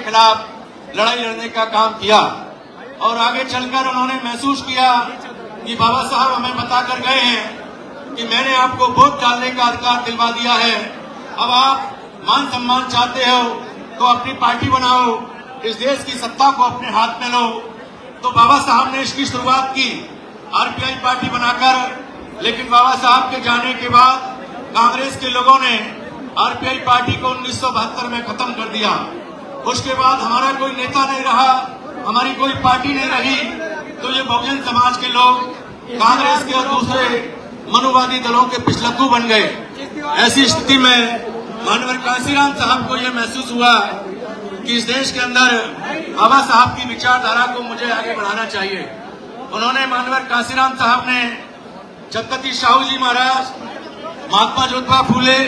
खिलाफ लड़ाई लड़ने का काम किया और आगे चलकर उन्होंने महसूस किया कि बाबा साहब हमें बताकर गए हैं कि मैंने आपको वोट डालने का अधिकार दिलवा दिया है, अब आप मान सम्मान चाहते हो तो अपनी पार्टी बनाओ, इस देश की सत्ता को अपने हाथ में लो। तो बाबा साहब ने इसकी शुरुआत की आरपीआई पार्टी बनाकर, लेकिन बाबा साहब के जाने के बाद कांग्रेस के लोगों ने आरपीआई पार्टी को 1972 में खत्म कर दिया। उसके बाद हमारा कोई नेता नहीं रहा, हमारी कोई पार्टी नहीं रही, तो ये बहुजन समाज के लोग कांग्रेस के और दूसरे मनुवादी दलों के पिछलग्गू बन गए। ऐसी स्थिति में मानवर कांसीराम साहब को यह महसूस हुआ कि इस देश के अंदर बाबा साहब की विचारधारा को मुझे आगे बढ़ाना चाहिए। उन्होंने मानवर कांसीराम साहब ने छत्रपति शाहू जी महाराज, महात्मा ज्योतिबा फूले,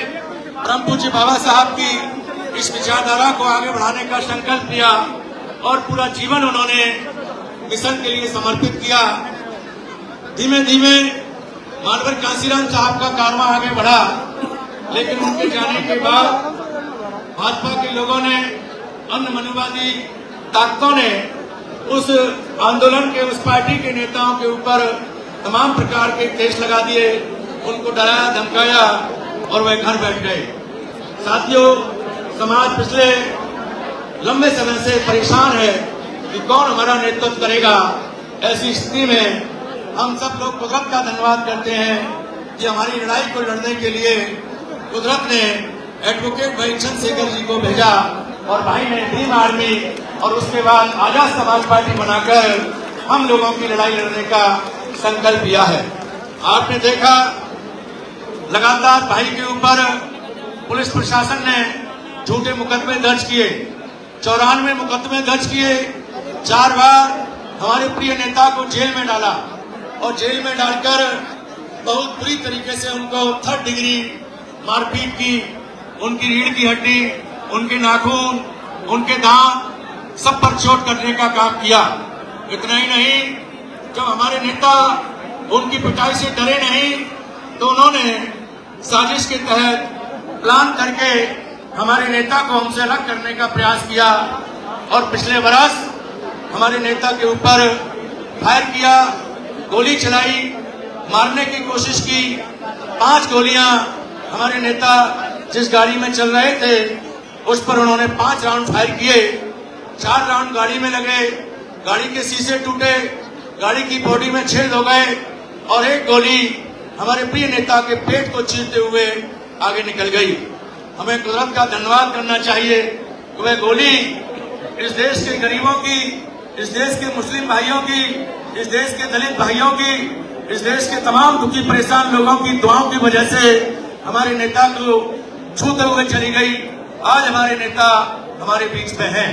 परम पूज्य बाबा साहब की इस विचारधारा को आगे बढ़ाने का संकल्प लिया और पूरा जीवन उन्होंने मिशन के लिए समर्पित किया। धीमे धीमे मानवर कांसीराम साहब का कारवां आगे बढ़ा, लेकिन उनके जाने के बाद भाजपा के लोगों ने, अन्य मनुवादी ताकतों ने उस आंदोलन के, उस पार्टी के नेताओं के ऊपर तमाम प्रकार के केस लगा दिए, उनको डराया धमकाया और वह घर बैठ गए। साथियों, समाज पिछले लंबे समय से परेशान है कि कौन हमारा नेतृत्व करेगा। ऐसी स्थिति में हम सब लोग कुदरत का धन्यवाद करते हैं कि हमारी लड़ाई को लड़ने के लिए कुदरत ने एडवोकेट भाई चंद्रशेखर जी को भेजा और भाई ने भीम आर्मी और उसके बाद आजाद समाज पार्टी बनाकर हम लोगों की लड़ाई लड़ने का संकल्प लिया है। आपने देखा लगातार भाई के ऊपर पुलिस प्रशासन ने झूठे मुकदमे दर्ज किए, 94 मुकदमे दर्ज किए, 4 बार हमारे प्रिय नेता को जेल में डाला और जेल में डालकर बहुत बुरी तरीके से उनको 3rd डिग्री मारपीट की, उनकी रीढ़ की हड्डी, उनके नाखून, उनके दांत सब पर चोट करने का काम किया। इतना ही नहीं, जब हमारे नेता उनकी पिटाई से डरे नहीं तो उन्होंने साजिश के तहत प्लान करके हमारे नेता को हमसे अलग करने का प्रयास किया और पिछले बरस हमारे नेता के ऊपर फायर किया, गोली चलाई, मारने की कोशिश की। 5 गोलियां हमारे नेता जिस गाड़ी में चल रहे थे उस पर उन्होंने 5 राउंड फायर किए, 4 राउंड गाड़ी में लगे, गाड़ी के शीशे टूटे, गाड़ी की बॉडी में छेद हो गए और 1 गोली हमारे प्रिय नेता के पेट को चीरते हुए आगे निकल गई। हमें कुदरत का धन्यवाद करना चाहिए कि वह गोली इस देश के गरीबों की, इस देश के मुस्लिम भाइयों की, इस देश के दलित भाइयों की, इस देश के तमाम दुखी परेशान लोगों की दुआओं की वजह से हमारे नेता को छूते हुए चली गई। आज हमारे नेता हमारे बीच में हैं।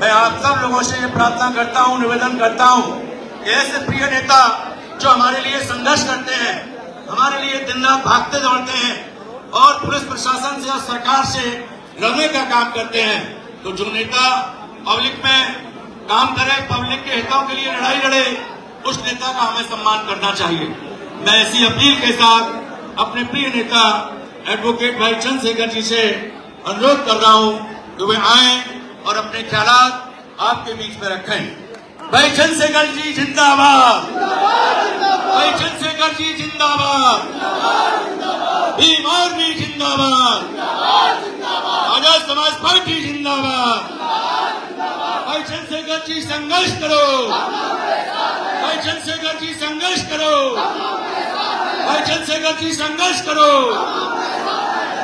मैं आप सब लोगों से ये प्रार्थना करता हूँ, निवेदन करता हूँ कि ऐसे प्रिय नेता जो हमारे लिए संघर्ष करते हैं, हमारे लिए दिन रात भागते दौड़ते हैं और पुलिस प्रशासन से और सरकार से लड़ने का काम करते हैं, तो जो नेता पब्लिक में काम करे, पब्लिक के हितों के लिए लड़ाई लड़े, उस नेता का हमें सम्मान करना चाहिए। मैं ऐसी अपील के साथ अपने प्रिय नेता एडवोकेट भाई चंद्रशेखर जी से अनुरोध कर रहा हूं कि वे आए और अपने ख्यालात आपके बीच में रखें। भाई चंद्रशेखर जी जिंदाबाद, भाई चंद्रशेखर जी जिंदाबाद, भीम आर्मी जिंदाबाद, आजाद समाज पार्टी जिंदाबाद। भाई चंद्रशेखर जी संघर्ष करो, भाई चंद्रशेखर जी संघर्ष करो, भाई चंद्रशेखर जी संघर्ष करो।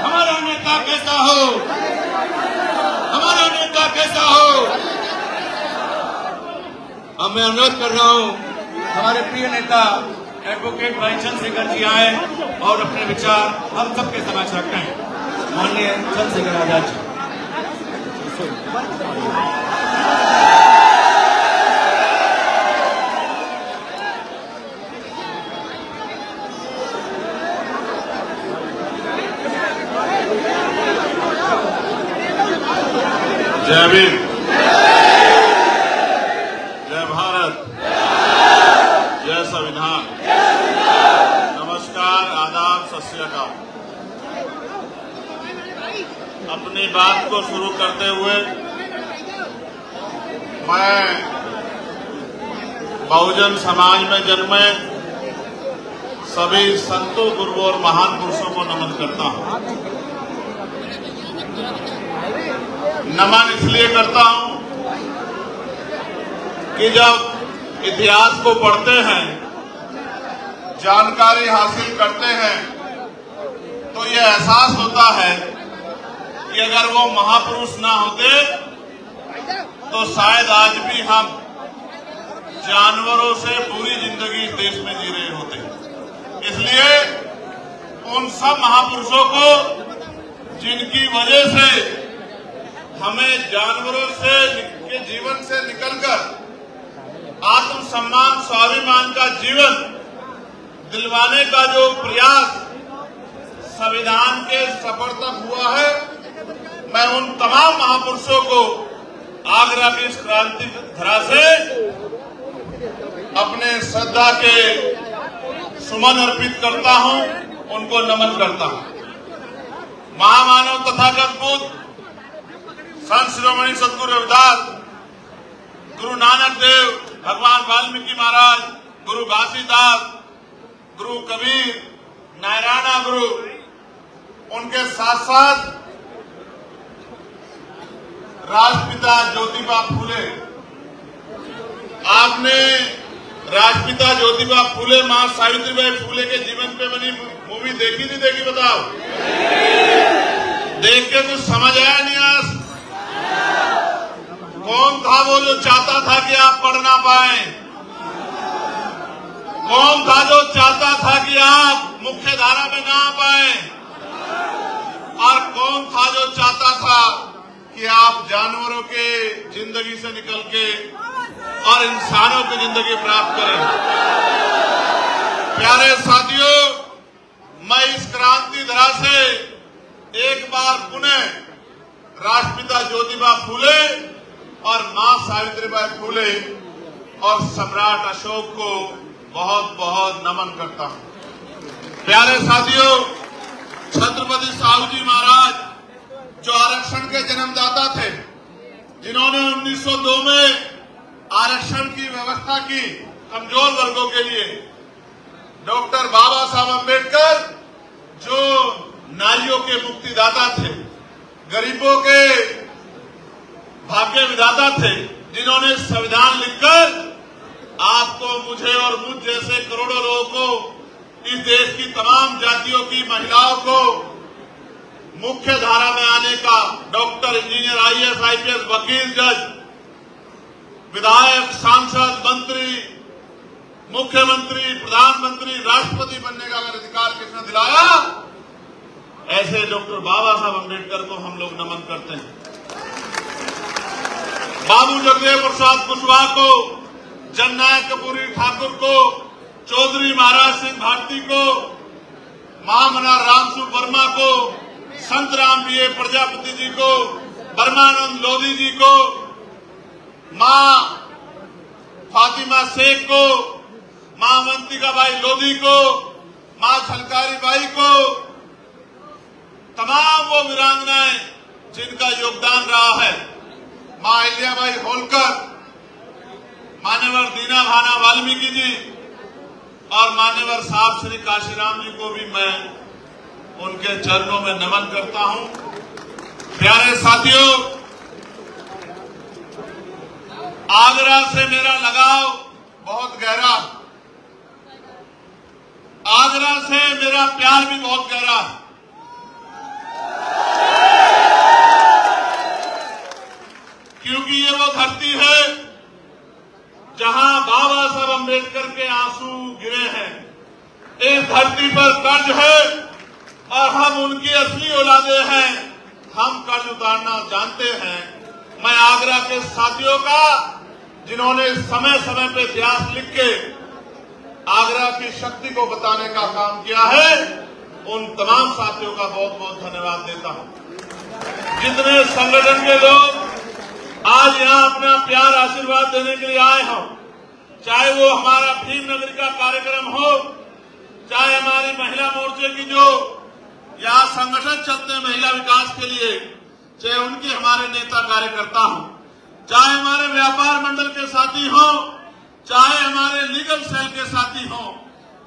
हमारा नेता कैसा हो, हमारा नेता कैसा हो। अब मैं अनुरोध कर रहा हूं हमारे प्रिय नेता एडवोकेट भाई चंद्रशेखर जी आए और अपने विचार हम सबके समक्ष रखें। माननीय चंद्रशेखर आजाद जी। जय भीम, जय भारत, जय संविधान। नमस्कार, आदाब, सत श्री अकाल। अपनी बात को शुरू करते हुए मैं बहुजन समाज में जन्मे सभी संतों, गुरुओं और महान पुरुषों को नमन करता हूं। नमन इसलिए करता हूं कि जब इतिहास को पढ़ते हैं, जानकारी हासिल करते हैं, तो ये एहसास होता है कि अगर वो महापुरुष ना होते तो शायद आज भी हम जानवरों से पूरी जिंदगी इस देश में जी रहे होते। इसलिए उन सब महापुरुषों को जिनकी वजह से हमें जानवरों से के जीवन से निकलकर आत्मसम्मान, स्वाभिमान का जीवन दिलवाने का जो प्रयास संविधान के सफर तक हुआ है, मैं उन तमाम महापुरुषों को आगरा की इस क्रांति धरा से अपने श्रद्धा के सुमन अर्पित करता हूं, उनको नमन करता हूं। महामानव तथागत बुद्ध, संत शिरोमणि सदगुरु रविदास, गुरु नानक देव, भगवान वाल्मीकि महाराज, गुरु घासीदास, गुरु कबीर, नारायणा गुरु, उनके साथ साथ राष्ट्रपिता ज्योतिबा फूले। आपने राष्ट्रपिता ज्योतिबा फूले, मां सावित्रीबाई फूले के जीवन पे बनी मूवी देखी नहीं देखी बताओ? देख के कुछ समझ आया नहीं? आज कौन था वो जो चाहता था कि आप पढ़ ना पाए? कौन था जो चाहता था कि आप मुख्य धारा में ना आ पाए? और कौन था जो चाहता था कि आप जानवरों के जिंदगी से निकल के और इंसानों की जिंदगी प्राप्त करें? प्यारे साथियों, मैं इस क्रांति धरा से एक बार पुनः राष्ट्रपिता ज्योतिबा फूले और मां सावित्रीबाई फूले और सम्राट अशोक को बहुत बहुत नमन करता हूं। प्यारे साथियों, छत्रपति साहू जी महाराज जो आरक्षण के जन्मदाता थे, जिन्होंने 1902 में आरक्षण की व्यवस्था की कमजोर वर्गों के लिए, डॉक्टर बाबा साहब अम्बेडकर जो नारियों के मुक्तिदाता थे, गरीबों के भाग्य विधाता थे, जिन्होंने संविधान लिखकर आपको, मुझे और मुझ जैसे करोड़ों लोगों को, इस देश की तमाम जातियों की महिलाओं को मुख्य धारा में आने का, डॉक्टर, इंजीनियर, आईएएस, आईपीएस, वकील, जज, विधायक, सांसद, मंत्री, मुख्यमंत्री, प्रधानमंत्री, राष्ट्रपति बनने का अगर अधिकार किसने दिलाया, ऐसे डॉक्टर बाबा साहब अम्बेडकर को हम लोग नमन करते हैं। बाबू जगदेव प्रसाद कुशवाहा को, जननायक कपूरी ठाकुर को, चौधरी महाराज सिंह भारती को, महामना रामसु वर्मा को, संत राम बीए प्रजापति जी को, ब्रह्मानंद लोधी जी को, मां फातिमा शेख को, मां अवंतिका बाई लोधी को, मां झलकारी बाई को, तमाम वो वीरांगनाएं जिनका योगदान रहा है, मां अहिल्याबाई होलकर, मान्यवर दीना भाना वाल्मीकि जी और मान्यवर साहब श्री काशीराम जी को भी मैं उनके चरणों में नमन करता हूं। प्यारे साथियों, आगरा से मेरा लगाव बहुत गहरा, आगरा से मेरा प्यार भी बहुत गहरा। क्योंकि ये वो धरती है जहां बाबा साहब अम्बेडकर के आंसू गिरे हैं। इस धरती पर कर्ज है और हम उनकी असली औलादे हैं। हम कर्ज उतारना जानते हैं। मैं आगरा के साथियों का, जिन्होंने समय समय पे इतिहास लिख के आगरा की शक्ति को बताने का काम किया है, उन तमाम साथियों का बहुत बहुत धन्यवाद देता हूं। जितने संगठन के लोग आज यहां अपना प्यार आशीर्वाद देने के लिए आए हों, चाहे वो हमारा भीम नगरी का कार्यक्रम हो, चाहे हमारी महिला मोर्चे की जो यहाँ संगठन चलते हैं महिला विकास के लिए, चाहे उनके हमारे नेता कार्यकर्ता हों, चाहे हमारे व्यापार मंडल के साथी हों, चाहे हमारे लीगल सेल के साथी हों,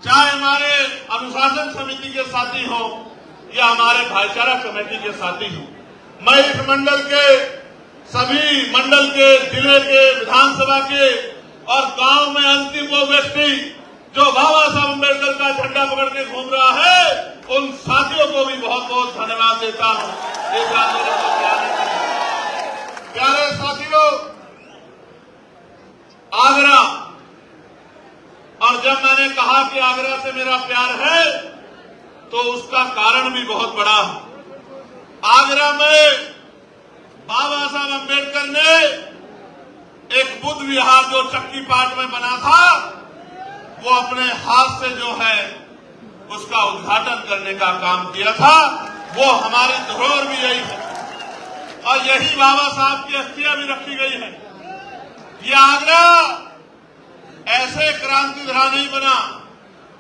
चाहे हमारे अनुशासन समिति के साथी हों या हमारे भाईचारा कमेटी के साथी हों, मैं इस मंडल के सभी मंडल के, जिले के, विधानसभा के और गांव में अंतिम वो व्यक्ति जो बाबा साहब अम्बेडकर का झंडा पकड़ के घूम रहा है, उन साथियों को भी बहुत बहुत धन्यवाद देता हूं इस आंदोलन को चलाने के लिए। प्यारे साथियों, आगरा, और जब मैंने कहा कि आगरा से मेरा प्यार है तो उसका कारण भी बहुत बड़ा है। आगरा में बाबा साहब अम्बेडकर ने एक बुद्ध विहार जो चक्की पाट में बना था, वो अपने हाथ से जो है उसका उद्घाटन करने का काम किया था। वो हमारी धरोहर भी यही है और यही बाबा साहब की अस्थियां भी रखी गई है। ये आगरा ऐसे क्रांति धरा नहीं बना,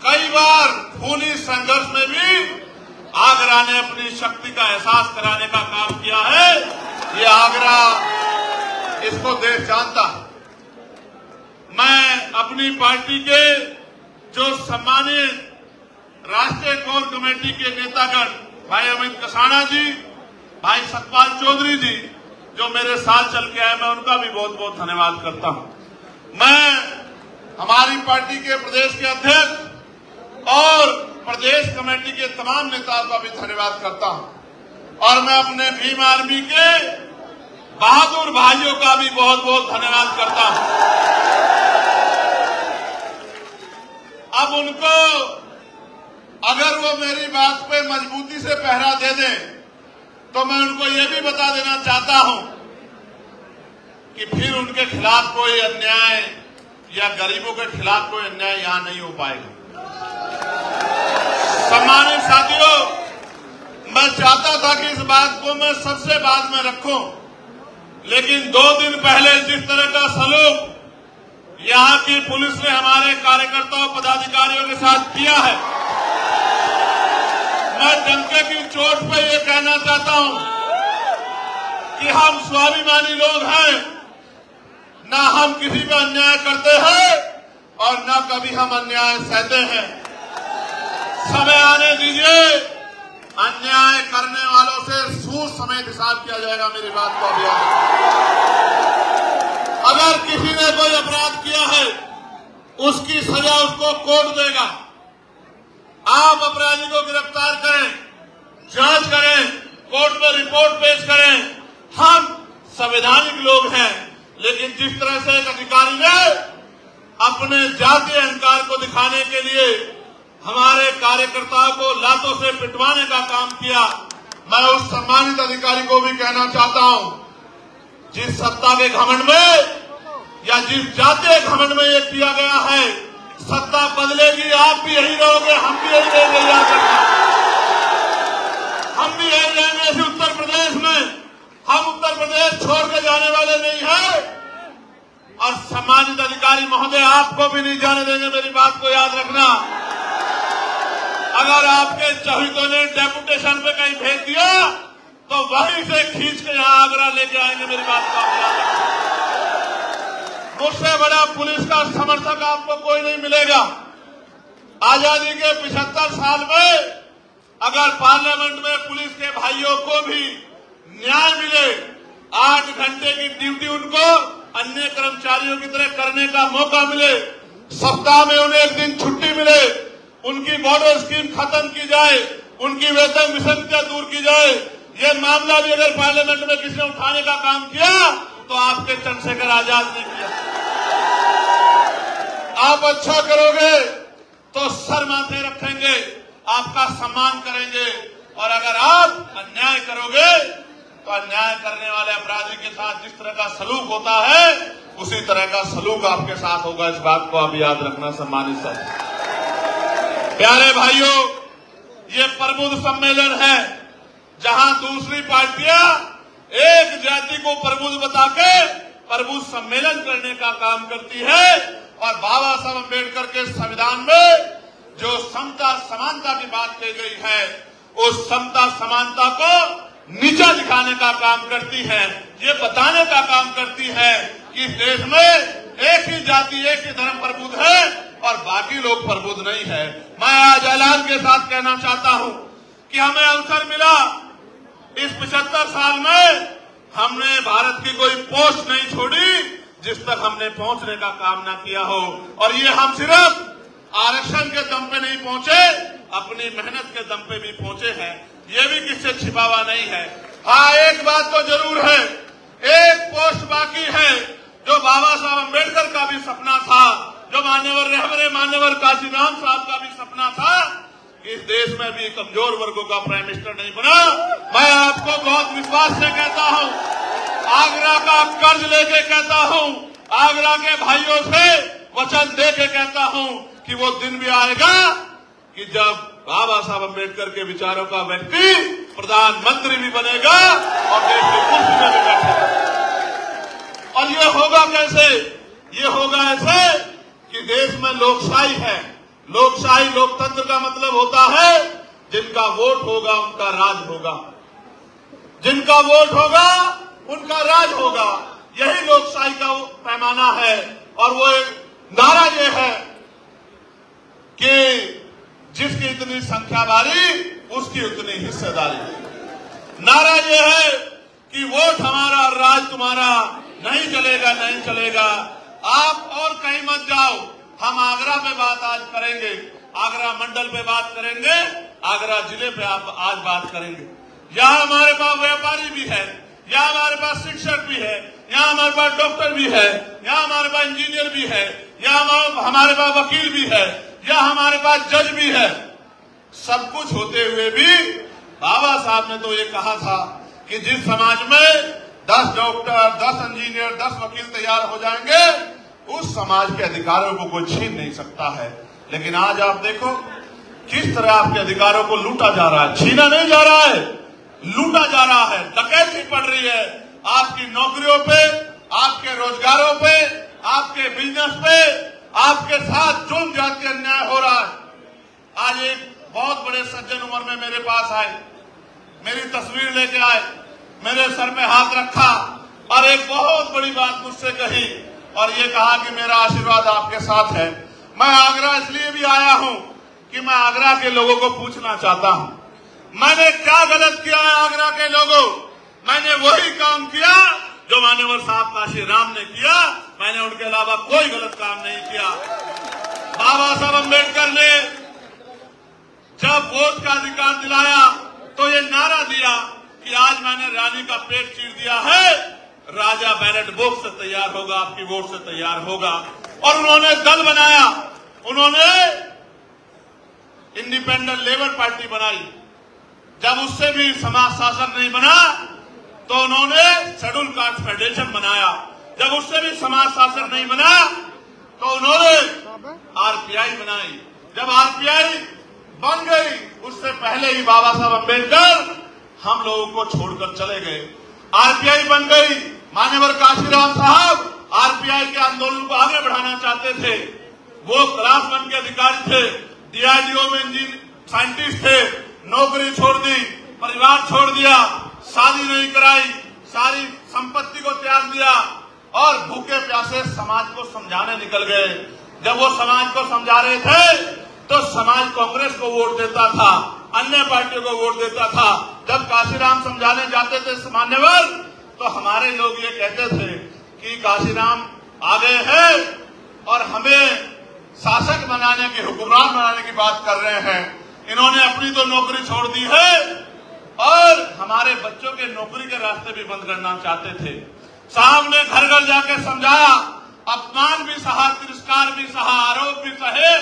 कई बार खूनी संघर्ष में भी आगरा ने अपनी शक्ति का एहसास कराने का काम किया है। ये आगरा, इसको देश जानता है। मैं अपनी पार्टी के जो सम्मानित राष्ट्रीय कोर कमेटी के नेतागण भाई अमित कसाना जी, भाई सतपाल चौधरी जी जो मेरे साथ चल के आए, मैं उनका भी बहुत बहुत धन्यवाद करता हूं। मैं हमारी पार्टी के प्रदेश के अध्यक्ष और प्रदेश कमेटी के तमाम नेताओं का भी धन्यवाद करता हूं और मैं अपने भीम आर्मी के बहादुर भाइयों का भी बहुत बहुत धन्यवाद करता हूं। अब उनको अगर वो मेरी बात पे मजबूती से पहरा दे दें तो मैं उनको ये भी बता देना चाहता हूं कि फिर उनके खिलाफ कोई अन्याय या गरीबों के खिलाफ कोई अन्याय यहां नहीं हो पाएगा। सम्मानित साथियों, मैं चाहता था कि इस बात को मैं सबसे बाद में रखूं, लेकिन 2 दिन पहले जिस तरह का सलूक यहां की पुलिस ने हमारे कार्यकर्ताओं पदाधिकारियों के साथ किया है, मैं डंके की चोट पे ये कहना चाहता हूं कि हम स्वाभिमानी लोग हैं, ना हम किसी का अन्याय करते हैं और ना कभी हम अन्याय सहते हैं। समय आने दीजिए, अन्याय करने वालों से सूद समेत हिसाब किया जाएगा। मेरी बात को अभी अगर किसी ने कोई अपराध किया है, उसकी सजा उसको कोर्ट देगा। आप अपराधी को गिरफ्तार करें, जांच करें, कोर्ट में रिपोर्ट पेश करें। हम संवैधानिक लोग हैं, लेकिन जिस तरह से एक अधिकारी ने अपने जातीय अहंकार को दिखाने के लिए हमारे कार्यकर्ताओं को लातों से पिटवाने का काम किया, मैं उस सम्मानित अधिकारी को भी कहना चाहता हूं, जिस सत्ता के घमंड में या जिस जातीय घमंड में ये किया गया है, सत्ता बदलेगी, आप भी यही रहोगे, हम भी यही रहेंगे। याद रखना, हम भी यही रहेंगे इस उत्तर प्रदेश में। हम उत्तर प्रदेश छोड़ के जाने वाले नहीं हैं और सम्मानित अधिकारी महोदय आपको भी नहीं जाने देंगे। मेरी बात को याद रखना, अगर आपके चौहितों ने डेपुटेशन पे कहीं भेज दिया तो वहीं से खींच के यहां आगरा लेके आएंगे। मेरी बात को आप याद रखना। मुझसे बड़ा पुलिस का समर्थक आपको कोई नहीं मिलेगा। आजादी के 75 साल में अगर पार्लियामेंट में पुलिस के भाइयों को भी न्याय मिले, 8 घंटे की ड्यूटी उनको अन्य कर्मचारियों की तरह करने का मौका मिले, सप्ताह में उन्हें 1 दिन छुट्टी मिले, उनकी बॉर्डर स्कीम खत्म की जाए, उनकी वेतन विसंगतियां दूर की जाए, ये मामला भी अगर पार्लियामेंट में किसी ने उठाने का काम किया तो आपके चंद्रशेखर आजाद ने किया। आप अच्छा करोगे तो सर माथे रखेंगे, आपका सम्मान करेंगे, और अगर आप अन्याय करोगे तो अन्याय करने वाले अपराधी के साथ जिस तरह का सलूक होता है, उसी तरह का सलूक आपके साथ होगा। इस बात को आप याद रखना। सम्मानित साथी, प्यारे भाइयों, ये प्रबुद्ध सम्मेलन है जहां दूसरी पार्टियां एक जाति को प्रबुद्ध बता के प्रबुद्ध सम्मेलन करने का काम करती है, और बाबा साहब अम्बेडकर के संविधान में जो समता समानता की बात कही गई है, उस समता समानता को नीचा दिखाने का काम करती है, ये बताने का काम करती है कि इस देश में एक ही जाति एक ही धर्म प्रबुद्ध है और बाकी लोग प्रबुद्ध नहीं है। मैं आज ऐलान के साथ कहना चाहता हूं कि हमें अवसर मिला इस 75 साल में हमने भारत की कोई पोस्ट नहीं छोड़ी जिस तक हमने पहुंचने का काम ना किया हो। और ये हम सिर्फ आरक्षण के दम पे नहीं पहुंचे, अपनी मेहनत के दम पे भी पहुंचे हैं। ये भी किससे छिपा हुआ नहीं है। हाँ, एक बात तो जरूर है, एक पोस्ट बाकी है जो बाबा साहब अम्बेडकर का भी सपना था, जो मान्यवर काशीराम साहब का भी सपना था। इस देश में भी कमजोर वर्गों का प्राइम मिनिस्टर नहीं बना। मैं आपको बहुत विश्वास से कहता हूं, आगरा का कर्ज लेके कहता हूं, आगरा के भाइयों से वचन दे के कहता हूं कि वो दिन भी आएगा कि जब बाबा साहब अम्बेडकर के विचारों का व्यक्ति प्रधानमंत्री भी बनेगा और देश की कुर्सी में भी बैठेगा। और ये होगा कैसे? ये होगा ऐसे कि देश में लोकशाही है। लोकशाही लोकतंत्र का मतलब होता है जिनका वोट होगा उनका राज होगा, जिनका वोट होगा उनका राज होगा। यही लोकशाही का पैमाना है। और वो नारा ये है कि जिसकी इतनी संख्या बारी उसकी उतनी हिस्सेदारी। नारा ये है कि वोट हमारा राज तुम्हारा, नहीं चलेगा नहीं चलेगा। आप और कहीं मत जाओ, हम आगरा पे बात आज करेंगे, आगरा मंडल पे बात करेंगे, आगरा जिले पे आप आज बात करेंगे। यहाँ हमारे पास व्यापारी भी है, यहाँ हमारे पास शिक्षक भी है, यहाँ हमारे पास डॉक्टर भी है, यहाँ हमारे पास इंजीनियर भी है, यहाँ हमारे पास वकील भी है, यहाँ हमारे पास जज भी है। सब कुछ होते हुए भी बाबा साहब ने तो ये कहा था कि जिस समाज में 10 डॉक्टर, 10 इंजीनियर, 10 वकील तैयार हो जाएंगे, उस समाज के अधिकारों को कोई छीन नहीं सकता है। लेकिन आज आप देखो किस तरह आपके अधिकारों को लूटा जा रहा है। छीना नहीं जा रहा है, लूटा जा रहा है, डकैती पड़ रही है आपकी नौकरियों पे, आपके रोजगारों पे, आपके बिजनेस पे, आपके साथ जुल्म जाति अन्याय हो रहा है। आज एक बहुत बड़े सज्जन उम्र में मेरे पास आए, मेरी तस्वीर लेके आए, मेरे सर पे हाथ रखा और एक बहुत बड़ी बात मुझसे कही और ये कहा कि मेरा आशीर्वाद आपके साथ है। मैं आगरा इसलिए भी आया हूं कि मैं आगरा के लोगों को पूछना चाहता हूं, मैंने क्या गलत किया है आगरा के लोगों? मैंने वही काम किया जो मान्यवर साहब काशीराम ने किया। मैंने उनके अलावा कोई गलत काम नहीं किया। बाबा साहब अम्बेडकर ने जब वोट का अधिकार दिलाया तो ये नारा दिया कि आज मैंने रानी का पेट चीर दिया है, राजा बैलेट बॉक्स से तैयार होगा, आपकी वोट से तैयार होगा। और उन्होंने दल बनाया, उन्होंने इंडिपेंडेंट लेबर पार्टी बनाई। जब उससे भी समाज शासन नहीं बना तो उन्होंने शेड्यूल कास्ट फेडरेशन बनाया। जब उससे भी समाज शासन नहीं बना तो उन्होंने आरपीआई बनाई। जब आरपीआई बन गई उससे पहले ही बाबा साहब अम्बेडकर हम लोगों को छोड़कर चले गए। आरपीआई बन गई, मान्यवर काशीराम साहब आरपीआई के आंदोलन को आगे बढ़ाना चाहते थे। वो क्लास 1 के अधिकारी थे, डीआरडीओ में इंजीनियर साइंटिस्ट थे, नौकरी छोड़ दी, परिवार छोड़ दिया, शादी नहीं कराई, सारी संपत्ति को त्याग दिया और भूखे प्यासे समाज को समझाने निकल गए। जब वो समाज को समझा रहे थे तो समाज कांग्रेस को वोट देता था, अन्य पार्टियों को वोट देता था। जब काशीराम समझाने जाते थे मान्यवर तो हमारे लोग ये कहते थे कि काशीराम आ गए हैं और हमें शासक बनाने की, हुक्मरान बनाने की बात कर रहे हैं। इन्होंने अपनी तो नौकरी छोड़ दी है और हमारे बच्चों के नौकरी के रास्ते भी बंद करना चाहते थे। साहब ने घर घर जाके समझाया, अपमान भी सहा, तिरस्कार भी सहा, आरोप भी सहे।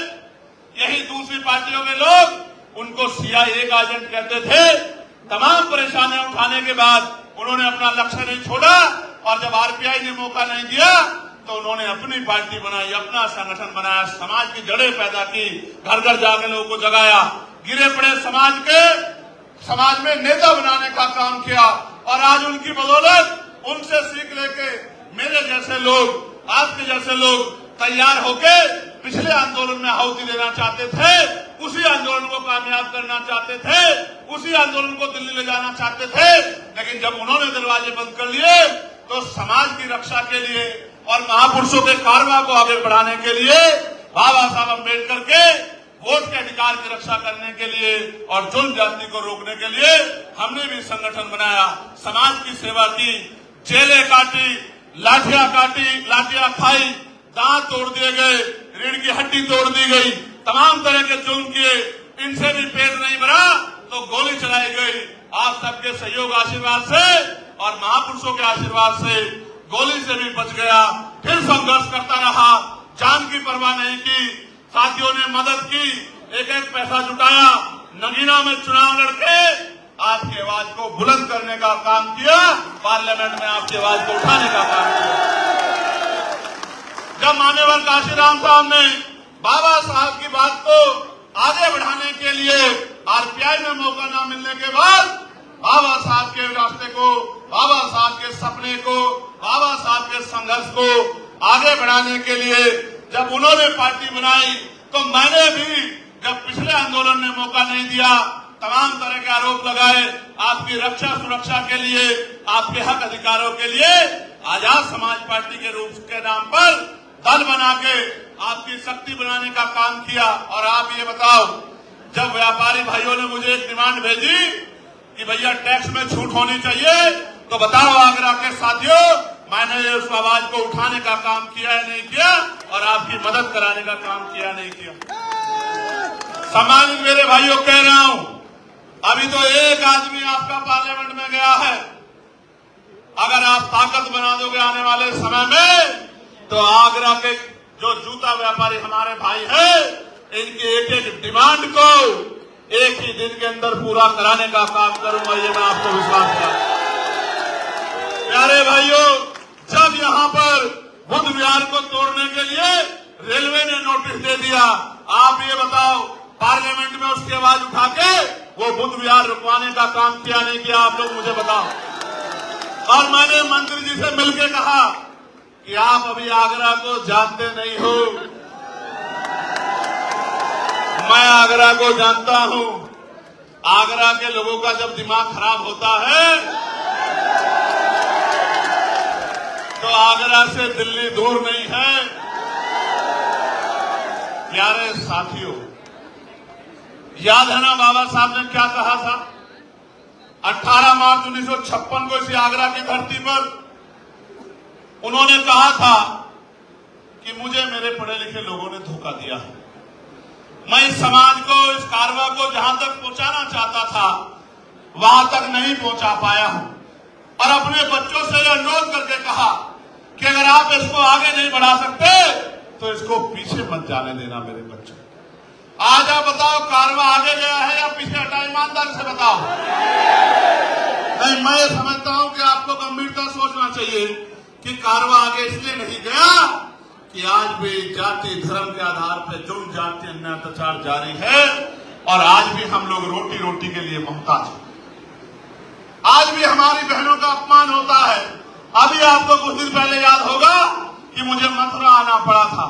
यही दूसरी पार्टियों के लोग उनको सीआईए का एजेंट कहते थे। तमाम परेशानियां उठाने के बाद उन्होंने अपना लक्ष्य नहीं छोड़ा और जब आरपीआई ने मौका नहीं दिया तो उन्होंने अपनी पार्टी बनाई, अपना संगठन बनाया, समाज की जड़ें पैदा की, घर घर जाकर लोगों को जगाया, गिरे पड़े समाज में नेता बनाने का काम किया। और आज उनकी बदौलत उनसे सीख लेके मेरे जैसे लोग, आपके जैसे लोग तैयार होके पिछले आंदोलन में आहुति देना चाहते थे, उसी आंदोलन को कामयाब करना चाहते थे। उसी आंदोलन को दिल्ली ले जाना चाहते थे, लेकिन जब उन्होंने दरवाजे बंद कर लिए तो समाज की रक्षा के लिए और महापुरुषों के कारवा को आगे बढ़ाने के लिए, बाबा साहब अम्बेडकर के वोट के अधिकार की रक्षा करने के लिए और जुल्म जाति को रोकने के लिए हमने भी संगठन बनाया, समाज की सेवा की, जेलें काटी, लाठियां खाई, दांत तोड़ दिए गए, रीढ़ की हड्डी तोड़ दी गई, तमाम तरह के जुल्म किए, इनसे भी पेट नहीं भरा तो गोली चलाई गई। आप सबके सहयोग आशीर्वाद से और महापुरुषों के आशीर्वाद से गोली से भी बच गया, फिर संघर्ष करता रहा, जान की परवाह नहीं की, साथियों ने मदद की, एक एक पैसा जुटाया, नगीना में चुनाव लड़के आपकी आवाज को बुलंद करने का काम किया, पार्लियामेंट में आपकी आवाज को उठाने का काम किया। जब मान्यवर काशीराम साहब ने बाबा साहब की बात को आगे बढ़ाने के लिए आरपीआई में मौका न मिलने के बाद बाबा साहब के रास्ते को, बाबा साहब के सपने को, बाबा साहब के संघर्ष को आगे बढ़ाने के लिए जब उन्होंने पार्टी बनाई तो मैंने भी, जब पिछले आंदोलन ने मौका नहीं दिया, तमाम तरह के आरोप लगाए, आपकी रक्षा सुरक्षा के लिए, आपके हक अधिकारों के लिए आजाद समाज पार्टी के रूप के नाम पर दल बना के आपकी शक्ति बनाने का काम किया। और आप ये बताओ, जब व्यापारी भाइयों ने मुझे एक डिमांड भेजी कि भैया टैक्स में छूट होनी चाहिए, तो बताओ आगरा के साथियों, मैंने उस आवाज को उठाने का काम किया है नहीं किया, और आपकी मदद कराने का काम किया नहीं किया। सम्मानित मेरे भाइयों, कह रहा हूं, अभी तो एक आदमी आपका पार्लियामेंट में गया है, अगर आप ताकत बना दोगे आने वाले समय में तो आगरा के जो जूता व्यापारी हमारे भाई हैं, इनकी एक एक डिमांड को एक ही दिन के अंदर पूरा कराने का काम करूंगा, ये मैं आपको विश्वास दिलाता हूं। प्यारे भाइयों, जब यहां पर बुद्ध विहार को तोड़ने के लिए रेलवे ने नोटिस दे दिया, आप ये बताओ पार्लियामेंट में उसकी आवाज उठा के वो बुद्ध विहार रुकवाने का काम किया नहीं किया, आप लोग मुझे बताओ। और मैंने मंत्री जी से मिलकर कहा कि आप अभी आगरा को जानते नहीं हो, मैं आगरा को जानता हूं। आगरा के लोगों का जब दिमाग खराब होता है तो आगरा से दिल्ली दूर नहीं है। प्यारे साथियों, याद है ना बाबा साहब ने क्या कहा था? 18 मार्च 1956 को इसी आगरा की धरती पर उन्होंने कहा था कि मुझे मेरे पढ़े लिखे लोगों ने धोखा दिया है, मैं इस समाज को, इस कारवा को जहां तक पहुंचाना चाहता था वहां तक नहीं पहुंचा पाया हूं। और अपने बच्चों से यह अनुरोध करके कहा कि अगर आप इसको आगे नहीं बढ़ा सकते तो इसको पीछे मत जाने देना मेरे बच्चों। आज आप बताओ, कारवा आगे गया है या पीछे हटा? ईमानदारी से बताओ। नहीं, मैं ये समझता हूं कि आपको गंभीरता सोचना चाहिए कि कारवा आगे इसलिए नहीं गया कि आज भी जाति धर्म के आधार पर जुर्म, जाति, अन्याय, अत्याचार जारी है और आज भी हम लोग रोटी रोटी के लिए मोहताज हैं। आज भी हमारी बहनों का अपमान होता है। अभी आपको कुछ दिन पहले याद होगा कि मुझे मथुरा आना पड़ा था।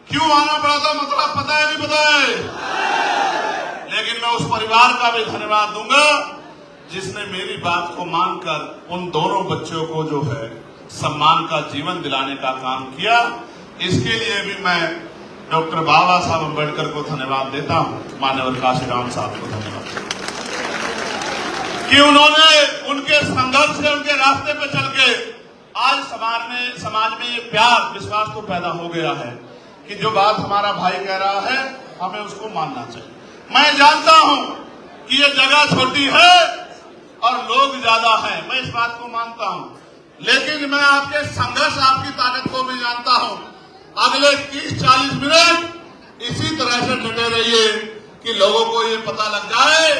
क्यों आना पड़ा था मथुरा, पता है नहीं पता है? लेकिन मैं उस परिवार का भी धन्यवाद दूंगा जिसने मेरी बात को मानकर उन दोनों बच्चों को जो है सम्मान का जीवन दिलाने का काम किया। इसके लिए भी मैं डॉक्टर बाबा साहब अम्बेडकर को धन्यवाद देता हूं, मान्यवर काशीराम साहब को धन्यवाद कि उन्होंने उनके संघर्ष से, उनके रास्ते पे चल के आज समाज में ये प्यार, विश्वास तो पैदा हो गया है कि जो बात हमारा भाई कह रहा है हमें उसको मानना चाहिए। मैं जानता हूं कि ये जगह छोटी है और लोग ज्यादा हैं, मैं इस बात को मानता हूं, लेकिन मैं आपके संघर्ष, आपकी ताकत को भी जानता हूं। अगले 30-40 मिनट इसी तरह से डटे रहिए कि लोगों को ये पता लग जाए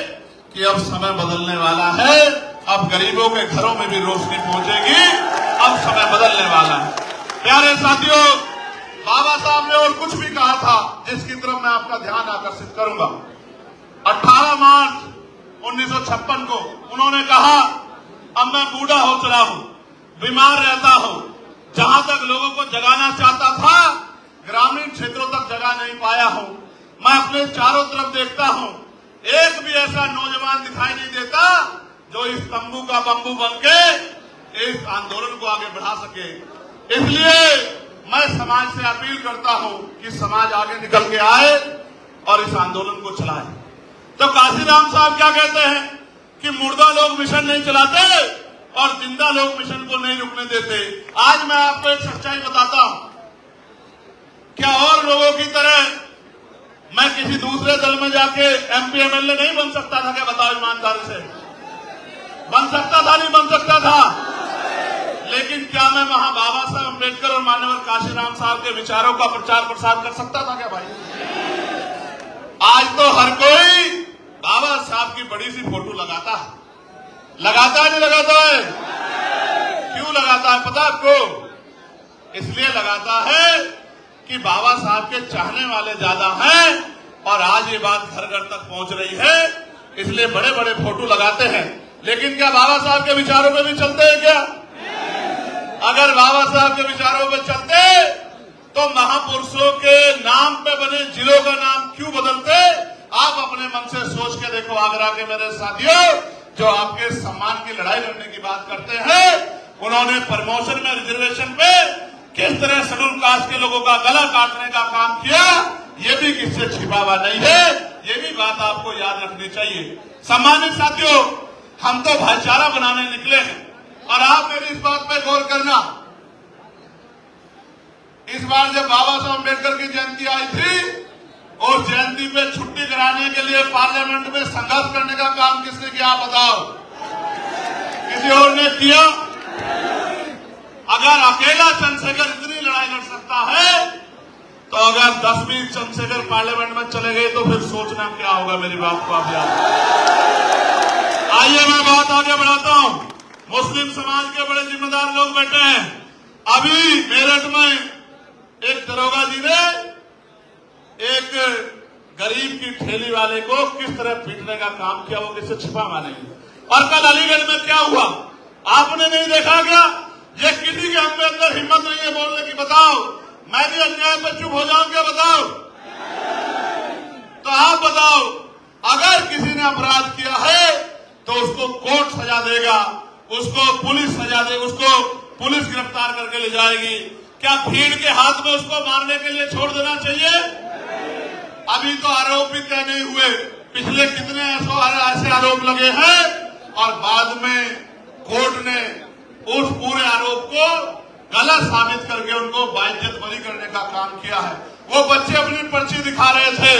कि अब समय बदलने वाला है, अब गरीबों के घरों में भी रोशनी पहुंचेगी, अब समय बदलने वाला है। प्यारे साथियों, बाबा साहब ने और कुछ भी कहा था जिसकी तरफ मैं आपका ध्यान आकर्षित करूंगा। 18 मार्च 1956 को उन्होंने कहा, अब मैं बूढ़ा हो चला हूं, बीमार रहता हूं, जहां तक लोगों को जगाना चाहता था ग्रामीण क्षेत्रों तक जगा नहीं पाया हूं। मैं अपने चारों तरफ देखता हूं एक भी ऐसा नौजवान दिखाई नहीं देता जो इस तंबू का बंबू बन के इस आंदोलन को आगे बढ़ा सके। इसलिए मैं समाज से अपील करता हूं कि समाज आगे निकल के आए और इस आंदोलन को चलाए। तो काशीराम साहब क्या कहते हैं कि मुर्दा लोग मिशन नहीं चलाते और जिंदा लोग मिशन को नहीं रुकने देते। आज मैं आपको एक सच्चाई बताता हूं। क्या और लोगों की तरह मैं किसी दूसरे दल में जाके एमपी एमएलए नहीं बन सकता था क्या? बताओ ईमानदारी से, बन सकता था नहीं बन सकता था? लेकिन क्या मैं वहां बाबा साहब अम्बेडकर और मान्यवर काशीराम साहब के विचारों का प्रचार प्रसार कर सकता था क्या भाई? आज तो हर कोई बाबा साहब की बड़ी सी फोटो लगाता है नहीं लगाता है? क्यों लगाता है पता आपको? इसलिए लगाता है कि बाबा साहब के चाहने वाले ज्यादा हैं और आज ये बात घर घर तक पहुंच रही है, इसलिए बड़े बड़े फोटो लगाते हैं। लेकिन क्या बाबा साहब के विचारों पे भी चलते हैं क्या? अगर बाबा साहब के विचारों पे चलते तो महापुरुषों के नाम पे बने जिलों का नाम क्यों बदलते? आप अपने मन से सोच के देखो। आगरा के मेरे साथियों जो आपके सम्मान की लड़ाई लड़ने की बात करते हैं, उन्होंने प्रमोशन में रिजर्वेशन पे किस तरह शेड्यूल कास्ट के लोगों का गला काटने का काम किया, ये भी किससे छिपा हुआ नहीं है। ये भी बात आपको याद रखनी चाहिए। सम्मानित साथियों, हम तो भाईचारा बनाने निकले हैं और आप मेरी इस बात पे गौर करना। इस बार जब बाबा साहब अम्बेडकर की जयंती आई थी और जयंती पे छुट्टी कराने के लिए पार्लियामेंट में संघर्ष करने का काम किसने किया आप बताओ? किसी और ने किया? अगर अकेला चंद्रशेखर इतनी लड़ाई लड़ सकता है तो अगर 10-20 चंद्रशेखर पार्लियामेंट में चले गए तो फिर सोचना क्या होगा। मेरी बात को आप याद। आइए मैं बात आगे बढ़ाता हूं। मुस्लिम समाज के बड़े जिम्मेदार लोग बैठे हैं। अभी मेरठ में एक दरोगा जी ने एक गरीब की ठेली वाले को किस तरह पीटने का काम किया, वो किससे छिपा नहीं। और कल अलीगढ़ में क्या हुआ आपने नहीं देखा क्या? ये किसी के हम अंदर हिम्मत नहीं है बोलने की। बताओ मैं भी अन्याय पर चुप हो जाऊं क्या? बताओ तो आप बताओ। अगर किसी ने अपराध किया है तो उसको कोर्ट सजा देगा, उसको पुलिस सजा दे, उसको पुलिस गिरफ्तार करके ले जाएगी। क्या भीड़ के हाथ में उसको मारने के लिए छोड़ देना चाहिए? अभी तो आरोप भी तय नहीं हुए, पिछले कितने ऐसे आरोप लगे हैं और बाद में कोर्ट ने उस पूरे आरोप को गलत साबित करके उनको बाइज्जत बरी करने का काम किया है। वो बच्चे अपनी पर्ची दिखा रहे थे।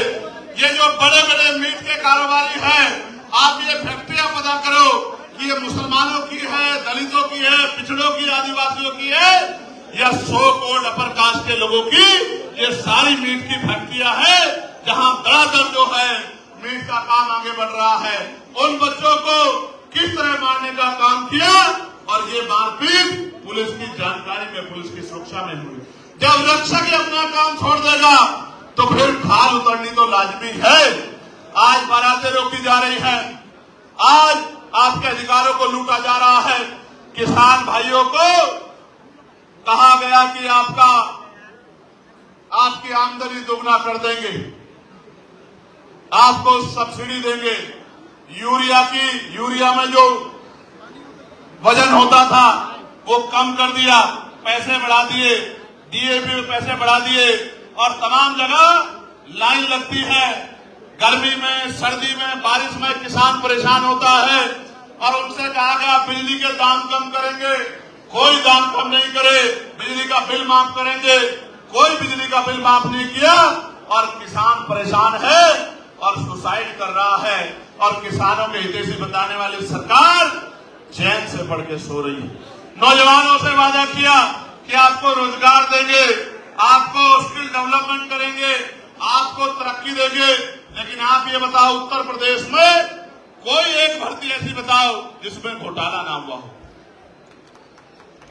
ये जो बड़े बड़े मीट के कारोबारी हैं, आप ये फैक्ट्रियां पता करो कि ये मुसलमानों की है, दलितों की है, पिछड़ों की, आदिवासियों की है या सो कोड अपर कास्ट के लोगों की। ये सारी मीट की फैक्ट्रियां है जहां धड़ाधड़ जो है मीट का काम आगे बढ़ रहा है। उन बच्चों को किस तरह मारने का काम किया और ये मारपीट पुलिस की जानकारी में, पुलिस की सुरक्षा में हुई। जब रक्षक अपना काम छोड़ देगा तो फिर खाल उतरनी तो लाजमी है। आज बारातें रोकी जा रही है, आज आपके अधिकारों को लूटा जा रहा है। किसान भाइयों को कहा गया कि आपकी आमदनी दोगुना कर देंगे, आपको सब्सिडी देंगे। यूरिया में जो वजन होता था वो कम कर दिया, पैसे बढ़ा दिए, डीएपी में पैसे बढ़ा दिए और तमाम जगह लाइन लगती है। गर्मी में, सर्दी में, बारिश में किसान परेशान होता है और उनसे कहा गया बिजली के दाम कम करेंगे, कोई दाम कम नहीं करे, बिजली का बिल माफ करेंगे, कोई बिजली का बिल माफ नहीं किया और किसान परेशान है और सुसाइड कर रहा है। और किसानों के हितैषी बताने वाली सरकार चैन से पड़ के सो रही है। नौजवानों से वादा किया कि आपको रोजगार देंगे, आपको स्किल डेवलपमेंट करेंगे, आपको तरक्की देंगे। लेकिन आप ये बताओ उत्तर प्रदेश में कोई एक भर्ती ऐसी बताओ जिसमें घोटाला ना हुआ हो।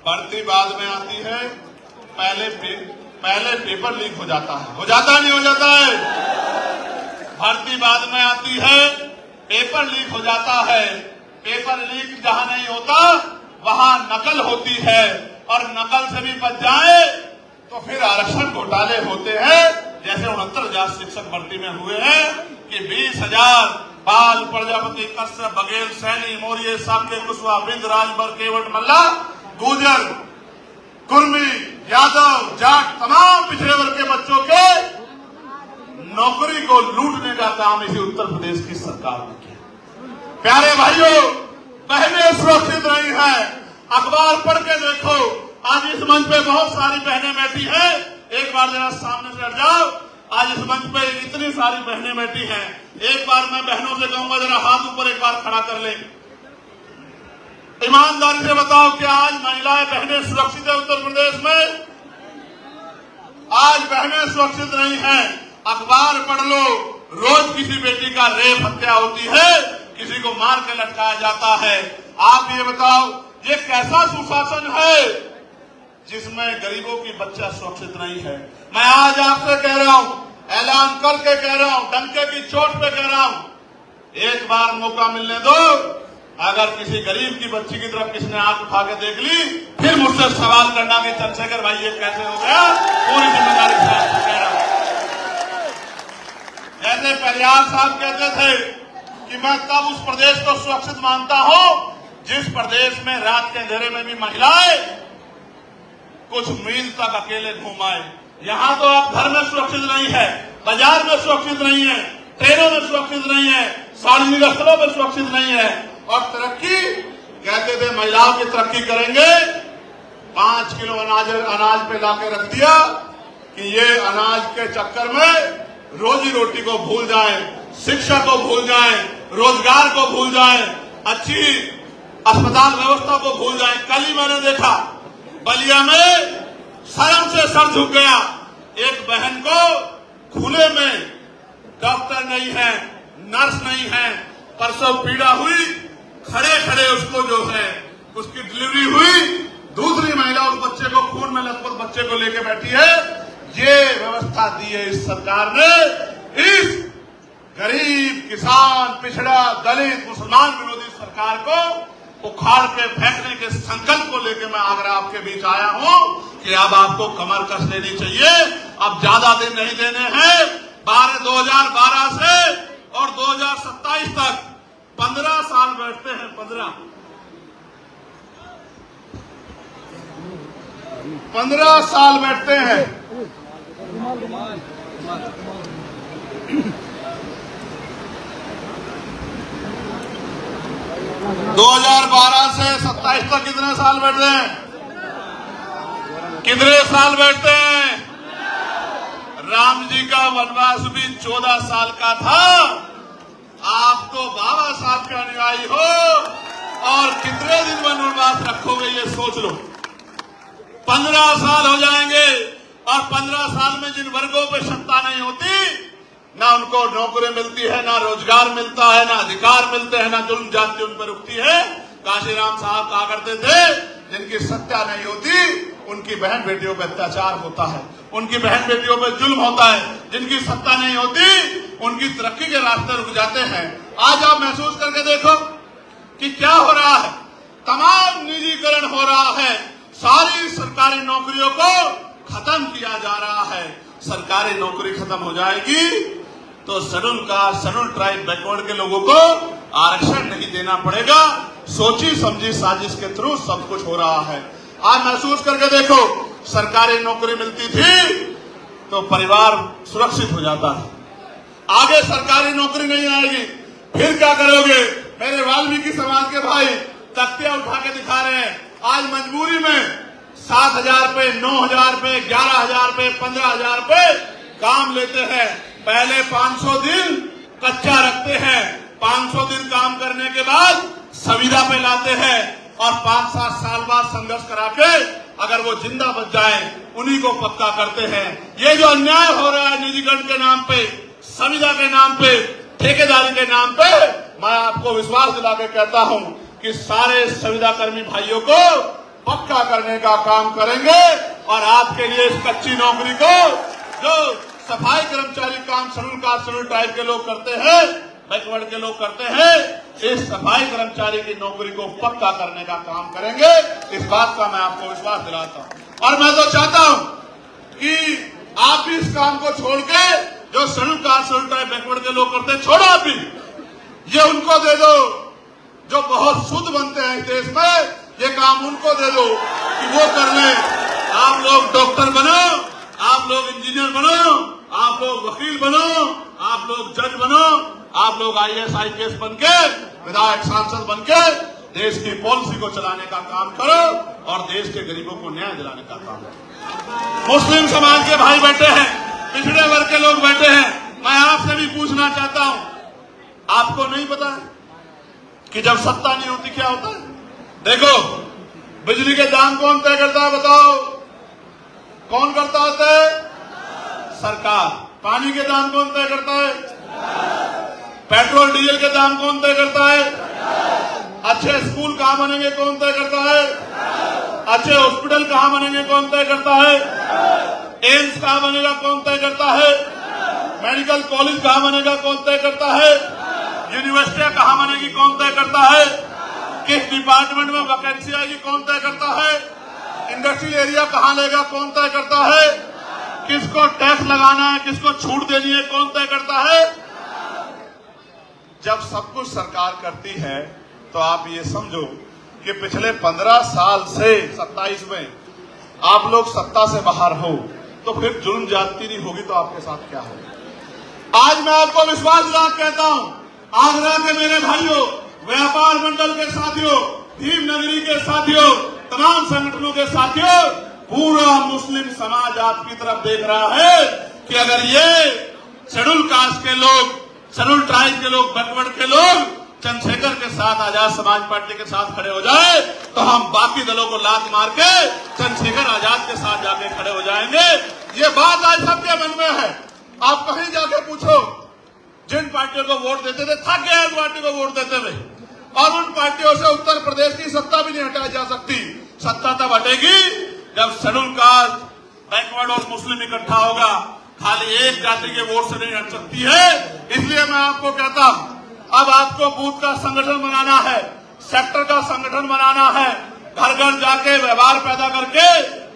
भर्ती बाद में आती है, पहले पेपर लीक हो जाता है। हो जाता नहीं हो जाता है? भर्ती बाद में आती है, पेपर लीक हो जाता है। पेपर लीक जहां नहीं होता वहां नकल होती है और नकल से भी बच जाए तो फिर आरक्षण घोटाले होते हैं। जैसे 69,000 शिक्षक भर्ती में हुए हैं कि 20,000 पाल, प्रजापति, कश्यप, बघेल, सैनी, मौर्य, साक्य, कुशवाहा, बिंद, राजभर, केवट, मल्ला, गुर्जर, कुर्मी, यादव, जाट, तमाम पिछड़े वर्ग के बच्चों के नौकरी को लूटने का काम इसी उत्तर प्रदेश की सरकार ने किया। प्यारे भाइयों, बहनें सुरक्षित नहीं है। अखबार पढ़ के देखो, आज इस मंच पे बहुत सारी बहनें बैठी हैं। एक बार जरा सामने से हट जाओ। आज इस मंच पे इतनी सारी बहनें बैठी हैं। एक बार मैं बहनों से कहूंगा जरा हाथ ऊपर एक बार खड़ा कर ले। ईमानदारी से बताओ कि आज महिलाएं बहनें सुरक्षित है उत्तर प्रदेश में? आज बहनें सुरक्षित नहीं है। अखबार पढ़ लो, रोज किसी बेटी का रेप हत्या होती है, किसी को मार के लटकाया जाता है। आप ये बताओ, ये कैसा सुशासन है जिसमें गरीबों की बच्चा सुरक्षित नहीं है? मैं आज आपसे कह रहा हूं, ऐलान करके कह रहा हूं, डंके की चोट पे कह रहा हूं, एक बार मौका मिलने दो। अगर किसी गरीब की बच्ची की तरफ किसी ने आंख उठा के देख ली, फिर मुझसे सवाल करना कि चंद्रशेखर भाई ये कैसे हो गया। पूरी जिम्मेदारी से आपको कह रहा हूं। जैसे परियार साहब कहते थे कि मैं तब उस प्रदेश को सुरक्षित मानता हूं जिस प्रदेश में रात के अंधेरे में भी महिलाएं कुछ मील तक अकेले घूम आए। यहां तो आप घर में सुरक्षित नहीं है, बाजार में सुरक्षित नहीं है, ट्रेनों में सुरक्षित नहीं है, सार्वजनिक स्थलों में सुरक्षित नहीं है। और तरक्की कहते थे महिलाओं की तरक्की करेंगे, 5 किलो अनाज पे लाके रख दिया कि ये अनाज के चक्कर में रोजी रोटी को भूल जाएं, शिक्षा को भूल जाएं, रोजगार को भूल जाएं, अच्छी अस्पताल व्यवस्था को भूल जाएं। कल ही मैंने देखा बलिया में शर्म से सर झुक गया। एक बहन को खुले में डॉक्टर नहीं है, नर्स नहीं है, प्रसव पीड़ा हुई, खड़े खड़े उसको जो है उसकी डिलीवरी हुई, दूसरी महिला उस बच्चे को खून में लथपथ बच्चे को लेके बैठी है। ये व्यवस्था दी है इस सरकार ने। इस गरीब, किसान, पिछड़ा, दलित, मुसलमान विरोधी सरकार को उखाड़ के फेंकने के संकल्प को लेकर मैं आगरा आपके बीच आया हूं कि अब आपको कमर कस लेनी चाहिए। अब ज्यादा दिन नहीं देने हैं। 2012 से और 2027 तक 15 साल बैठते हैं। 15 साल बैठते हैं। 2012 से 27 तक कितने साल बैठते हैं? कितने साल बैठते हैं? राम जी का वनवास भी 14 साल का था। आप तो बाबा साहब के अनुयायी हो और कितने दिन वनवास रखोगे ये सोच लो। 15 साल हो जाएंगे और 15 साल में जिन वर्गों पे सत्ता नहीं होती, ना उनको नौकरी मिलती है, ना रोजगार मिलता है, ना अधिकार मिलते हैं, ना जुल्म जाति उन पर रुकती है। काशीराम साहब कहा करते थे, जिनकी सत्ता नहीं होती उनकी बहन बेटियों पर अत्याचार होता है, उनकी बहन बेटियों पर जुल्म होता है। जिनकी सत्ता नहीं होती उनकी तरक्की के रास्ते रुक जाते हैं। आज आप महसूस करके देखो कि क्या हो रहा है। तमाम निजीकरण हो रहा है, सारी सरकारी नौकरियों को खत्म किया जा रहा है। सरकारी नौकरी खत्म हो जाएगी तो schedule caste, schedule tribe, backward के लोगों को आरक्षण नहीं देना पड़ेगा। सोची समझी साजिश के थ्रू सब कुछ हो रहा है। आज महसूस करके देखो, सरकारी नौकरी मिलती थी तो परिवार सुरक्षित हो जाता है। आगे सरकारी नौकरी नहीं आएगी, फिर क्या करोगे? मेरे वाल्मीकि समाज के भाई तख्तियां उठा के दिखा रहे हैं। आज मजबूरी में 7,000 पे, 9,000 पे, 11,000 पे, 15,000 पे काम लेते हैं। पहले 500 दिन कच्चा रखते हैं, 500 दिन काम करने के बाद संविदा पे लाते हैं और 5-7 साल बाद संघर्ष करा के अगर वो जिंदा बच जाए उन्हीं को पक्का करते हैं। ये जो अन्याय हो रहा है निजीकरण के नाम पे, संविदा के नाम पे, ठेकेदारी के नाम पे, मैं आपको विश्वास दिला के कहता हूं कि सारे संविदा कर्मी भाइयों को पक्का करने का काम करेंगे। और आपके लिए इस कच्ची नौकरी को जो सफाई कर्मचारी काम शेड्यूल कास्ट, शेड्यूल ट्राइब के लोग करते हैं, बैकवर्ड के लोग करते हैं, इस सफाई कर्मचारी की नौकरी को पक्का करने का काम करेंगे। इस बात का मैं आपको विश्वास दिलाता हूं। और मैं तो चाहता हूं कि आप भी इस काम को छोड़ के जो schedule caste, schedule tribe, backward के लोग करते हैं, छोड़ो। आप भी ये उनको दे दो जो बहुत शुद्ध बनते हैं इस देश में, ये काम उनको दे दो कि वो कर ले। आप लोग डॉक्टर बनो, आप लोग इंजीनियर बनो, आप लोग वकील बनो, आप लोग जज बनो, आप लोग IAS IPS बनके, विधायक सांसद बनके देश की पॉलिसी को चलाने का काम करो और देश के गरीबों को न्याय दिलाने का काम करो। मुस्लिम समाज के भाई बैठे हैं, पिछड़े वर्ग के लोग बैठे हैं, मैं आपसे भी पूछना चाहता हूं, आपको नहीं पता कि जब सत्ता नहीं होती क्या होता है? देखो, बिजली के दाम कौन तय करता है बताओ? कौन करता होता है? सरकार। पानी के दाम कौन तय करता है? पेट्रोल डीजल के दाम कौन तय करता है? अच्छे स्कूल कहां बनेंगे कौन तय करता है? अच्छे हॉस्पिटल कहां बनेंगे कौन तय करता है? एम्स कहां बनेगा कौन तय करता है? मेडिकल कॉलेज कहां बनेगा कौन तय करता है? यूनिवर्सिटियां कहां बनेगी कौन तय करता है? किस डिपार्टमेंट में वैकेंसी आएगी कौन तय करता है? इंडस्ट्रियल एरिया कहां लेगा कौन तय करता है? किसको टैक्स लगाना है, किसको छूट देनी है कौन तय करता है? जब सब कुछ सरकार करती है तो आप ये समझो कि पिछले 15 साल से 27 में आप लोग सत्ता से बाहर हो, तो फिर जुल्म ज्यादती नहीं होगी तो आपके साथ क्या होगा? आज मैं आपको विश्वास दिला कहता हूं, आगरा के मेरे भाइयों, व्यापार मंडल के साथियों, भीम नगरी के साथियों, तमाम संगठनों के साथियों, पूरा मुस्लिम समाज आपकी तरफ देख रहा है कि अगर ये शेड्यूल कास्ट के लोग, शेड्यूल ट्राइब के लोग, बैकवर्ड के लोग चंद्रशेखर के साथ, आजाद समाज पार्टी के साथ खड़े हो जाए तो हम बाकी दलों को लात मार के चंद्रशेखर आजाद के साथ जाके खड़े हो जाएंगे। ये बात आज सबके मन में है। आप कहीं जाके पूछो, जिन पार्टियों को वोट देते थे थक गए उस पार्टी को वोट देते थे, और उन पार्टियों से उत्तर प्रदेश की सत्ता भी नहीं हटाई जा सकती। सत्ता तब हटेगी जब शेड्यूल कास्ट, बैकवर्ड और मुस्लिम इकट्ठा होगा। खाली एक जाति के वोट से नहीं हट सकती है। इसलिए मैं आपको कहता हूं, अब आपको बूथ का संगठन बनाना है, सेक्टर का संगठन बनाना है, घर घर जाके व्यवहार पैदा करके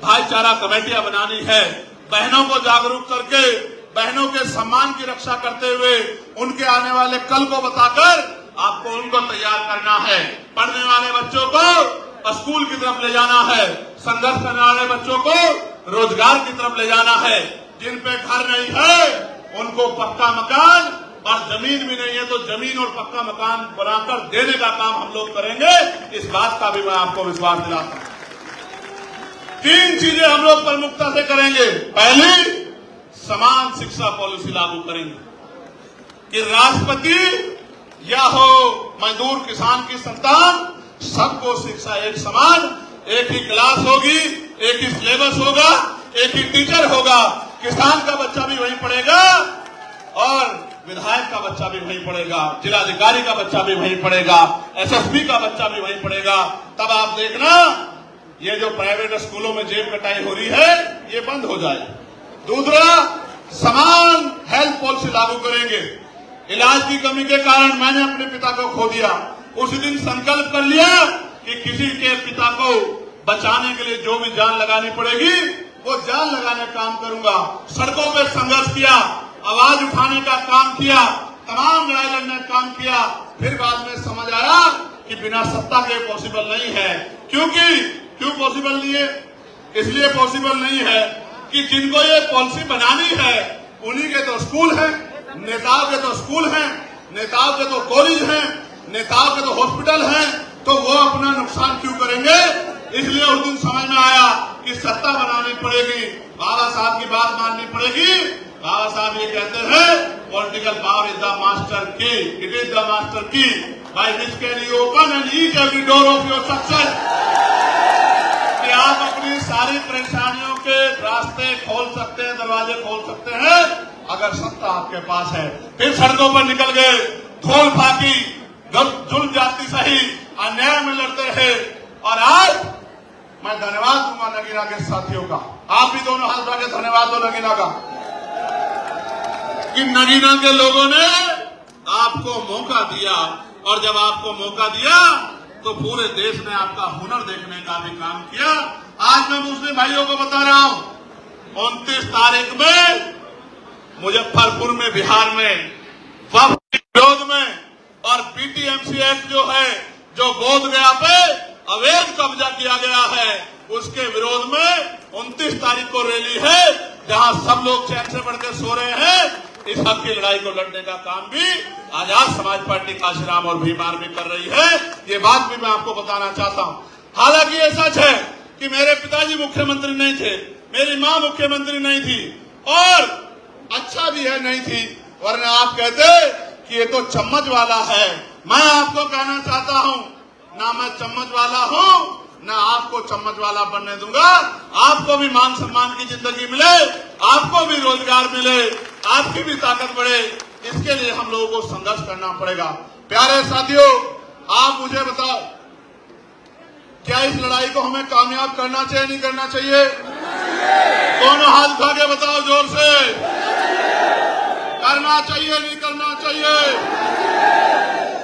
भाईचारा कमेटियां बनानी है, बहनों को जागरूक करके बहनों के सम्मान की रक्षा करते हुए उनके आने वाले कल को बताकर आपको उनको तैयार करना है। पढ़ने वाले बच्चों को स्कूल की तरफ ले जाना है, संघर्ष करने वाले बच्चों को रोजगार की तरफ ले जाना है। जिन पे घर नहीं है उनको पक्का मकान, और जमीन भी नहीं है तो जमीन और पक्का मकान बनाकर देने का काम हम लोग करेंगे। इस बात का भी मैं आपको विश्वास दिलाता हूं। 3 चीजें हम लोग प्रमुखता से करेंगे। पहली, समान शिक्षा पॉलिसी लागू करेंगे कि राष्ट्रपति या हो मजदूर किसान की संतान, सबको शिक्षा एक समान, एक ही क्लास होगी, एक ही सिलेबस होगा, एक ही टीचर होगा। किसान का बच्चा भी वहीं पढ़ेगा और विधायक का बच्चा भी वहीं पढ़ेगा, जिलाधिकारी का बच्चा भी वहीं पढ़ेगा, SSP का बच्चा भी वहीं पढ़ेगा। तब आप देखना ये जो प्राइवेट स्कूलों में जेब कटाई हो रही है ये बंद हो जाए। दूसरा, समान हेल्थ पॉलिसी लागू करेंगे। इलाज की कमी के कारण मैंने अपने पिता को खो दिया। उस दिन संकल्प कर लिया कि किसी के पिता को बचाने के लिए जो भी जान लगानी पड़ेगी वो जान लगाने का काम करूंगा। सड़कों पे संघर्ष किया, आवाज उठाने का काम किया, तमाम लड़ाई लड़ने का काम किया। फिर बाद में समझ आया कि बिना सत्ता के पॉसिबल नहीं है। क्यों पॉसिबल नहीं है? इसलिए पॉसिबल नहीं है कि जिनको ये पॉलिसी बनानी है उन्हीं के तो स्कूल हैं, नेताओं के तो स्कूल हैं, नेताओं के तो कॉलेज हैं, नेताओं के तो हॉस्पिटल हैं, तो वो अपना नुकसान क्यों करेंगे? इसलिए उस दिन समझ में आया कि सत्ता बनानी पड़ेगी, बाबा साहब की बात माननी पड़ेगी। बाबा साहब ये कहते हैं, political power is the master की, इट इज द मास्टर की by which can you open and each every door of your success. कि आप अपनी सारी परेशानियों के रास्ते खोल सकते हैं, दरवाजे खोल सकते हैं अगर सत्ता आपके पास है। फिर सड़कों पर निकल गए, धोल फाकी, जुल्म जाति सही, अन्याय में लड़ते हैं। और आज मैं धन्यवाद दूंगा नगीना के साथियों का। आप भी दोनों हाथ उठा के धन्यवाद दो नगीना का, कि नगीना के लोगों ने आपको मौका दिया, और जब आपको मौका दिया तो पूरे देश ने आपका हुनर देखने का भी काम किया। आज मैं मुस्लिम भाइयों को बता रहा हूं, 29 तारीख में मुजफ्फरपुर में, बिहार में वक्फ के विरोध में और पीटीएमसी एक्ट जो है, जो बोधगया पे अवैध कब्जा किया गया है, उसके विरोध में 29 तारीख को रैली है, जहां सब लोग चैन से बढ़ के सो रहे हैं। इस हक की लड़ाई को लड़ने का काम भी आजाद समाज पार्टी काशीराम और भीम आर्मी कर रही है। ये बात भी मैं आपको बताना चाहता हूं। हालांकि ये सच है कि मेरे पिताजी मुख्यमंत्री नहीं थे, मेरी मां मुख्यमंत्री नहीं थी, और अच्छा भी है नहीं थी, वरना आप कहते कि ये तो चम्मच वाला है। मैं आपको कहना चाहता हूं, ना मैं चम्मच वाला हूं, ना आपको चम्मच वाला बनने दूंगा। आपको भी मान सम्मान की जिंदगी मिले, आपको भी रोजगार मिले, आपकी भी ताकत बढ़े, इसके लिए हम लोगों को संघर्ष करना पड़ेगा। प्यारे साथियों, आप मुझे बताओ, क्या इस लड़ाई को हमें कामयाब करना चाहिए, नहीं करना चाहिए? दोनों हाथ उठा के बताओ जोर से। करना चाहिए, नहीं करना चाहिए?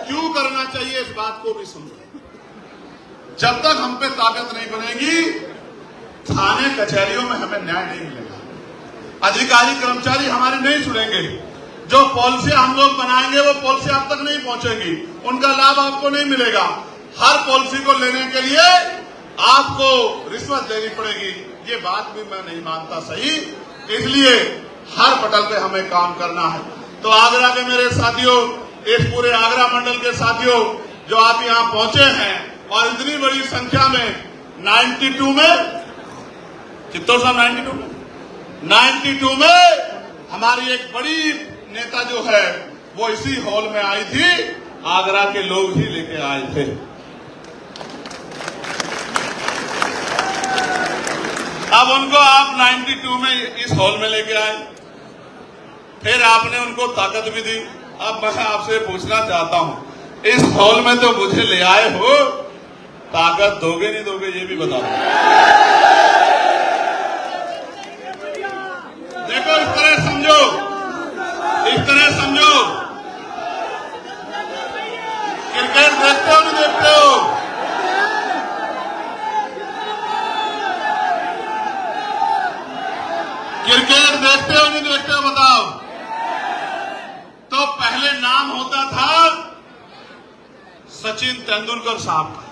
क्यों करना चाहिए, इस बात को भी समझो। जब तक हम पे ताकत नहीं बनेगी, थाने कचहरियों में हमें न्याय नहीं मिलेगा। अधिकारी कर्मचारी हमारे नहीं सुनेंगे। जो पॉलिसी हम लोग बनाएंगे वो पॉलिसी आप तक नहीं पहुंचेगी, उनका लाभ आपको नहीं मिलेगा। हर पॉलिसी को लेने के लिए आपको रिश्वत देनी पड़ेगी। ये बात भी मैं नहीं मानता सही, इसलिए हर पटल पे हमें काम करना है। तो आगरा के मेरे साथियों, इस पूरे आगरा मंडल के साथियों, जो आप यहाँ पहुंचे हैं और इतनी बड़ी संख्या में 92 में, चित्तौड़ साहब 92 में हमारी एक बड़ी नेता जो है वो इसी हॉल में आई थी, आगरा के लोग ही लेके आए थे। अब उनको आप 92 में इस हॉल में लेके आए, फिर आपने उनको ताकत भी दी। अब मैं आपसे पूछना चाहता हूं, इस हॉल में तो मुझे ले आए हो, ताकत दोगे नहीं दोगे ये भी बता दो। देखो, इस तरह समझो, इस तरह समझो। क्रिकेट देखते हो नहीं देखते हो? क्रिकेट देखते हो नहीं देखते हो बताओ? तो पहले नाम होता था सचिन तेंदुलकर साहब का,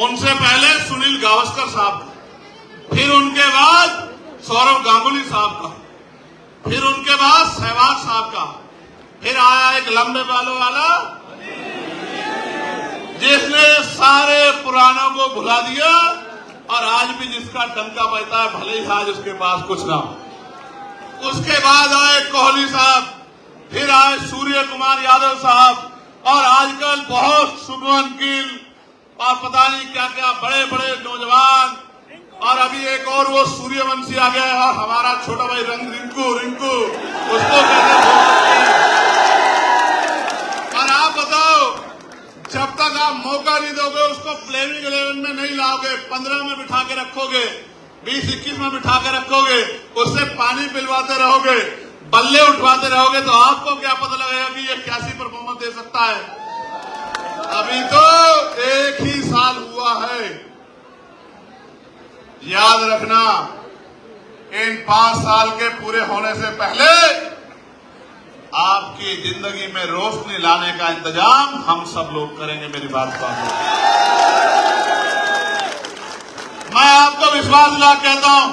उनसे पहले सुनील गावस्कर साहब का, फिर उनके बाद सौरव गांगुली साहब का, फिर उनके बाद सहवाग साहब का, फिर आया एक लंबे बालों वाला जिसने सारे पुरानों को भुला दिया, और आज भी जिसका डंका बजता है, भले ही आज उसके पास कुछ ना हो। उसके बाद आए कोहली साहब, फिर आए सूर्य कुमार यादव साहब, और आजकल बहुत शुभमन गिल और पता नहीं क्या क्या बड़े बड़े नौजवान, और अभी एक और वो सूर्यवंशी आ गया है, हमारा छोटा भाई रिंकू, उसको कहते हैं। और आप बताओ, जब तक आप मौका नहीं दोगे, उसको प्लेइंग 11 में नहीं लाओगे, 15 में बिठा के रखोगे, 20-21 में बिठा के रखोगे, उससे पानी पिलवाते रहोगे, बल्ले उठवाते रहोगे, तो आपको क्या पता लगेगा कि ये कैसी परफॉर्मेंस दे सकता है? अभी तो 1 ही साल हुआ है। याद रखना, इन 5 साल के पूरे होने से पहले आपकी जिंदगी में रोशनी लाने का इंतजाम हम सब लोग करेंगे। मेरी बात को मैं आपको विश्वास दिला कहता हूं,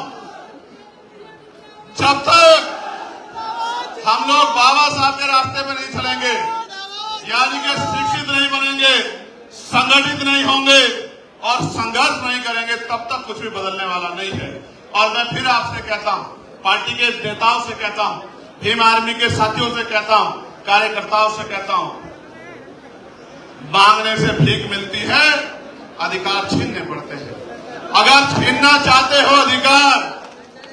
जब तक हम लोग बाबा साहब के रास्ते में नहीं चलेंगे, यानी कि शिक्षित नहीं बनेंगे, संगठित नहीं होंगे और संघर्ष नहीं करेंगे, तब तक कुछ भी बदलने वाला नहीं है। और मैं फिर आपसे कहता हूं, पार्टी के नेताओं से कहता हूं, भीम आर्मी के साथियों से कहता हूं, कार्यकर्ताओं से कहता हूं, मांगने से भीख मिलती है, अधिकार छीनने पड़ते हैं। अगर छीनना चाहते हो अधिकार,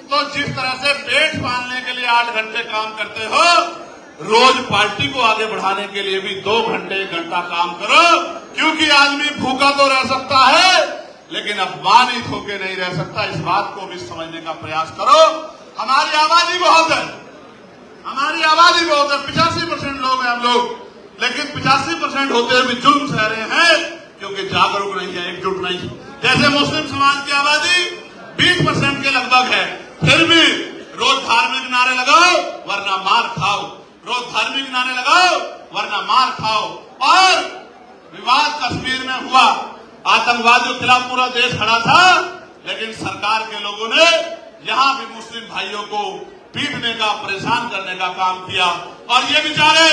तो जिस तरह से पेट पालने के लिए 8 घंटे काम करते हो, रोज पार्टी को आगे बढ़ाने के लिए भी 2 घंटे 1 घंटा काम करो। क्योंकि आदमी भूखा तो रह सकता है, लेकिन अपमानित होकर नहीं रह सकता। इस बात को भी समझने का प्रयास करो। हमारी आबादी बहुत है, हमारी आबादी बहुत है, 85% लोग हैं हम लोग, लेकिन 85% होते हुए भी जुल्म सह रहे हैं, क्योंकि जागरूक नहीं है, एकजुट नहीं है। जैसे मुस्लिम समाज की आबादी 20% के लगभग है, फिर भी रोज धार्मिक नारे लगाओ वरना मार खाओ, रोज धार्मिक नारे लगाओ वरना मार खाओ। और विवाद कश्मीर में हुआ, आतंकवादियों के खिलाफ पूरा देश खड़ा था, लेकिन सरकार के लोगों ने यहां भी मुस्लिम भाइयों को पीटने का, परेशान करने का काम किया। और ये बेचारे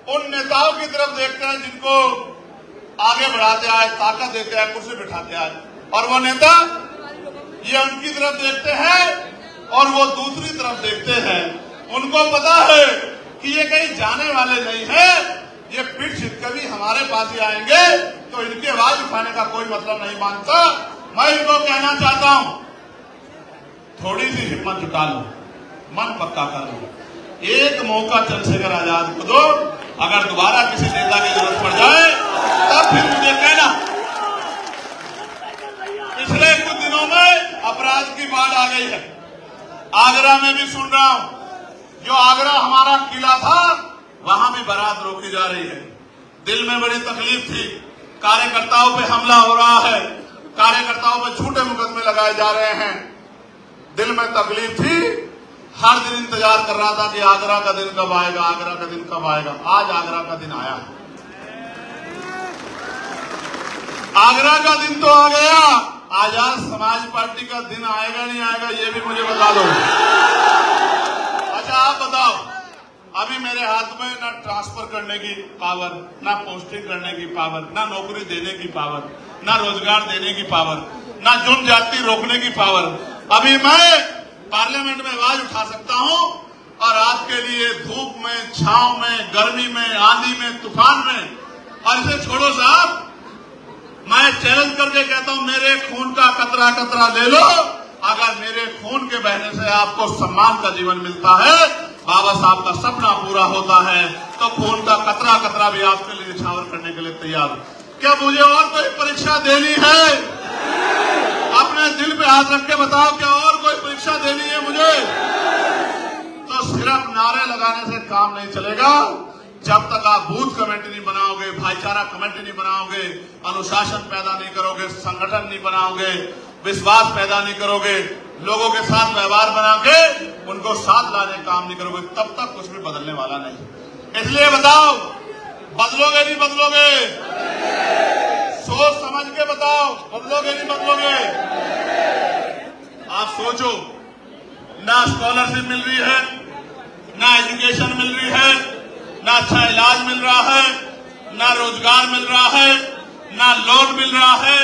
उन नेताओं की तरफ देखते हैं जिनको आगे बढ़ाते आए, ताकत देते आए, कुर्सी बिठाते आए, और वो नेता ये उनकी तरफ देखते हैं और वो दूसरी तरफ देखते हैं। उनको पता है कि ये कहीं जाने वाले नहीं है, ये पीठ छिप के भी हमारे पास ही आएंगे, तो इनकी आवाज उठाने का कोई मतलब नहीं मानता। मैं इनको कहना चाहता हूं, थोड़ी सी हिम्मत जुटा लो, मन पक्का कर लो, एक मौका चंद्रशेखर आजाद को दो। अगर दोबारा किसी नेता की जरूरत पड़ जाए तब फिर मुझे कहना। पिछले कुछ दिनों में अपराध की बाढ़ आ गई है। आगरा में भी सुन रहा हूं, जो आगरा हमारा किला था वहां भी बारात रोकी जा रही है। दिल में बड़ी तकलीफ थी, कार्यकर्ताओं पे हमला हो रहा है, कार्यकर्ताओं पे झूठे मुकदमे लगाए जा रहे हैं। दिल में तकलीफ थी, हर दिन इंतजार कर रहा था कि आगरा का दिन कब आएगा, आगरा का दिन कब आएगा। आज आगरा का दिन आया, आगरा का दिन तो आ गया। आजाद समाज पार्टी का दिन आएगा नहीं आएगा ये भी मुझे बता दो। अच्छा आप बताओ, अभी मेरे हाथ में ना ट्रांसफर करने की पावर, ना पोस्टिंग करने की पावर, ना नौकरी देने की पावर, ना रोजगार देने की पावर, ना जुर्म जाति रोकने की पावर। अभी मैं पार्लियामेंट में आवाज उठा सकता हूं और आपके लिए धूप में, छांव में, गर्मी में, आंधी में, तूफान में। और इसे छोड़ो साहब, मैं चैलेंज करके कहता हूं, मेरे खून का कतरा कतरा ले लो। अगर मेरे खून के बहने से आपको सम्मान का जीवन मिलता है, बाबा साहब का सपना पूरा होता है, तो खून का कतरा कतरा भी आपके लिए निछावर करने के लिए तैयार। क्या मुझे और कोई परीक्षा देनी है? अपने दिल पे हाथ रख के बताओ, क्या और कोई परीक्षा देनी है मुझे? तो सिर्फ नारे लगाने से काम नहीं चलेगा। जब तक आप बूथ कमेटी नहीं बनाओगे, भाईचारा कमेटी नहीं बनाओगे, अनुशासन पैदा नहीं करोगे, संगठन नहीं बनाओगे, विश्वास पैदा नहीं करोगे, लोगों के साथ व्यवहार बना के उनको साथ लाने का काम नहीं करोगे, तब तक कुछ भी बदलने वाला नहीं। इसलिए बताओ, बदलोगे नहीं बदलोगे? सोच समझ के बताओ, बदलोगे नहीं बदलोगे? आप सोचो, ना स्कॉलरशिप मिल रही है, ना एजुकेशन मिल रही है, ना अच्छा इलाज मिल रहा है, ना रोजगार मिल रहा है, ना लोन मिल रहा है,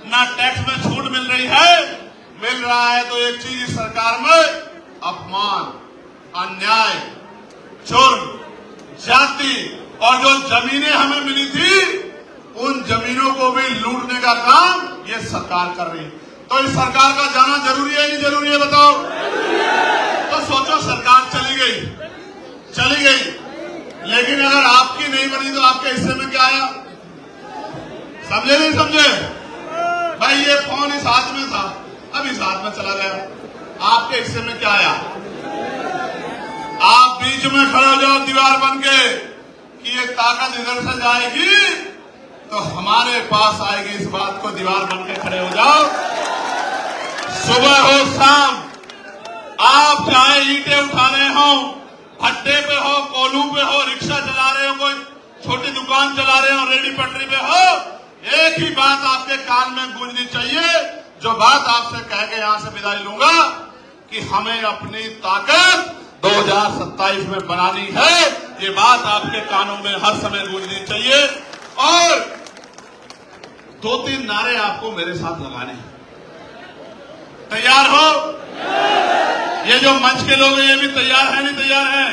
ना टैक्स में छूट मिल रही है। मिल रहा है तो एक चीज इस सरकार में, अपमान, अन्याय, जुर्म, जाति, और जो जमीनें हमें मिली थी उन जमीनों को भी लूटने का काम ये सरकार कर रही है। तो इस सरकार का जाना जरूरी है नहीं जरूरी है बताओ? तो सोचो, सरकार चली गई, लेकिन अगर आपकी नहीं बनी तो आपके हिस्से में क्या आया? समझे नहीं समझे? भाई ये फोन इस हाथ में था, अब इस हाथ में चला गया, आपके हिस्से में क्या आया? आप बीच में खड़े हो जाओ दीवार बन के कि ये ताकत इधर से जाएगी तो हमारे पास आएगी, इस बात को दीवार बन के खड़े हो जाओ। सुबह हो शाम, आप चाहे ईंटें उठा रहे हो, भट्टे पे हो, कोलू पे हो, रिक्शा चला रहे हो, कोई छोटी दुकान चला रहे हो, रेडी पटरी पे हो, एक ही बात आपके कान में गूंजनी चाहिए, जो बात आपसे कह के यहां से विदाई लूंगा कि हमें अपनी ताकत 2027 में बनानी है। ये बात आपके कानों में हर समय गूंजनी चाहिए। और 2-3 नारे आपको मेरे साथ लगाने हैं। तैयार हो? ये जो मंच के लोग हैं ये भी तैयार है नहीं तैयार है?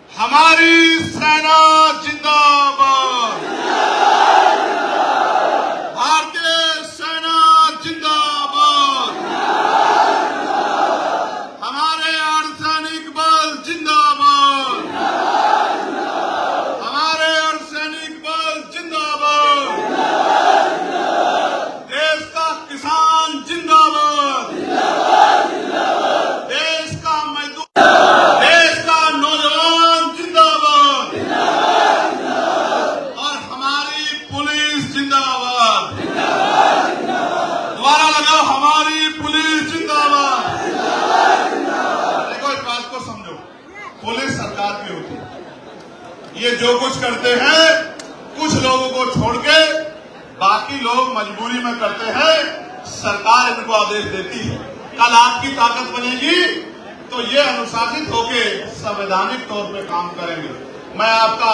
हमारी सेना जिंदाबाद, भारतीय सेना जिंदाबाद, हमारे अर्धसैनिक बल जिंदाबाद, हमारे अर्धसैनिक बल जिंदाबाद, देश का किसान जिंदाबाद, देश का मजदूर, देश का नौजवान जिंदाबाद, और हमारी पुलिस जिंदाबाद। दोबारा लगाओ, हमारी पुलिस जिंदाबाद। देखो इस बात को समझो, पुलिस सरकार की होती है, ये जो कुछ करते हैं कुछ लोगों को छोड़ के बाकी लोग मजबूरी में करते हैं, सरकार इनको आदेश देती है। कल आपकी ताकत बनेगी तो ये अनुशासित होके संवैधानिक तौर पे काम करेंगे। मैं आपका